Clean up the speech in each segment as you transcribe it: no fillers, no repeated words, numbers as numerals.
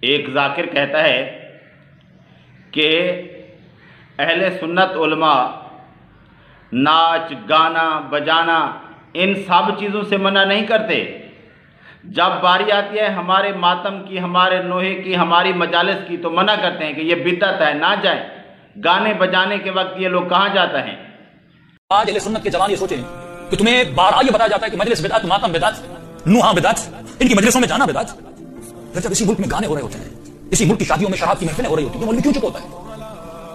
एक जाकिर कहता है कि अहले सुन्नत उलमा नाच गाना बजाना इन सब चीज़ों से मना नहीं करते। जब बारी आती है हमारे मातम की, हमारे नोहे की, हमारी मजालिस की, तो मना करते हैं कि ये बिदअत है, ना जाएं। गाने बजाने के वक्त ये लोग कहाँ जाते हैं। आज अहले सुन्नत के जवान ये सोचें कि तुम्हें बारहा ये बताया जाता है कि मजलिस बिदअत, मातम बिदअत, नुहा बिदअत, इनकी मजलिसों में जाना बिदअत। फिर जब इसी मुल्क में गाने हो रहे होते हैं, इसी मुल्क की शादियों में शराब की महफिलें हो रही होती हैं, तो मौलवी क्यों चुप होता है?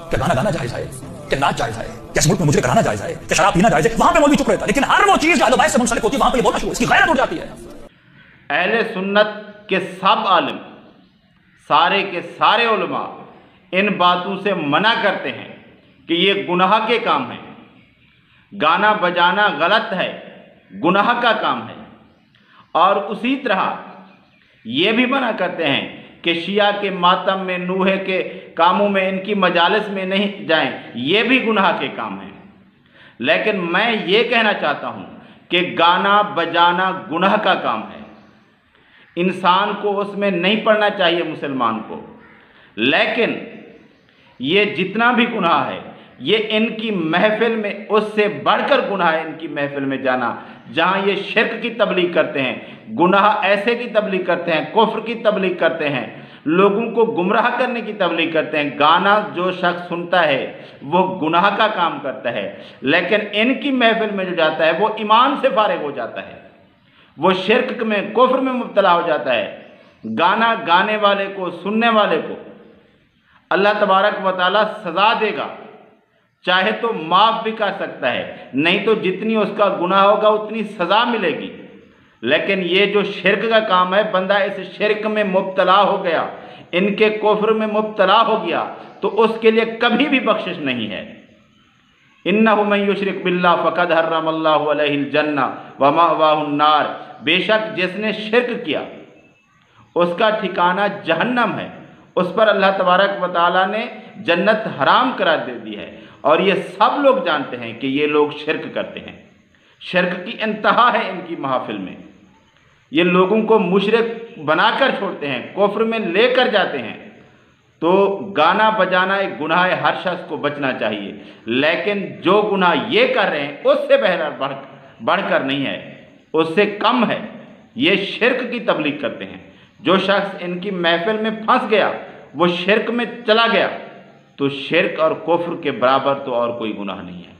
क्या गाना गाना जायज है? क्या नाच जायज है? क्या इस मुल्क में मुझे कराना जायज है? क्या शराब पीना जायज है? वहां पे मौलवी चुप रहता है, लेकिन हर वो चीज जो अहले बैत से मुंसलिक होती है वहां पे बोलना शुरू, इसकी गैरत उठ जाती है। अहले सुन्नत के सब आलिम, सारे के सारे उलमा इन बातों से मना करते हैं कि ये गुनाह के काम है। गाना बजाना गलत है, गुनाह का काम है। और उसी तरह ये भी मना करते हैं कि शिया के मातम में, नूहे के कामों में, इनकी मजालिस में नहीं जाएं, ये भी गुनाह के काम है। लेकिन मैं ये कहना चाहता हूँ कि गाना बजाना गुनाह का काम है, इंसान को उसमें नहीं पड़ना चाहिए मुसलमान को। लेकिन ये जितना भी गुनाह है, ये इनकी महफिल में उससे बढ़कर गुनाह है। इनकी महफिल में जाना जहाँ ये शिर्क की तबलीग करते हैं, गुनाह ऐसे की तबलीग करते हैं, कुफ्र की तबलीग करते हैं, लोगों को गुमराह करने की तबलीग करते हैं। गाना जो शख्स सुनता है वो गुनाह का काम करता है, लेकिन इनकी महफिल में जो जाता है वो ईमान से फारिग हो जाता है, वो शिर्क में, कुफ्र में मुब्तला हो जाता है। गाना गाने वाले को, सुनने वाले को अल्लाह तबारक व तआला सज़ा देगा, चाहे तो माफ़ भी कर सकता है, नहीं तो जितनी उसका गुनाह होगा उतनी सज़ा मिलेगी। लेकिन ये जो शिर्क का काम है, बंदा इस शिर्क में मुब्तला हो गया, इनके कुफ्र में मुब्तला हो गया, तो उसके लिए कभी भी बख्शिश नहीं है। इन्नहु मन युशरिक बिल्लाह फ़क़द हर्रमल्लाहु अलैहिल जन्नह व मअवाहुन नार। बेशक जिसने शिर्क किया उसका ठिकाना जहन्नम है, उस पर अल्लाह तबारक व तआला ने जन्नत हराम करार दे दी है। और ये सब लोग जानते हैं कि ये लोग शिर्क करते हैं। शिर्क की इंतहा है इनकी महफिल में। ये लोगों को मुशरिक बनाकर छोड़ते हैं, कुफ्र में लेकर जाते हैं। तो गाना बजाना एक गुनाह है, हर शख्स को बचना चाहिए। लेकिन जो गुनाह ये कर रहे हैं उससे बढ़कर नहीं है, उससे कम है। ये शिर्क की तबलीग करते हैं। जो शख्स इनकी महफिल में फंस गया, वो शिर्क में चला गया, तो शिर्क और कुफ्र के बराबर तो और कोई गुनाह नहीं है।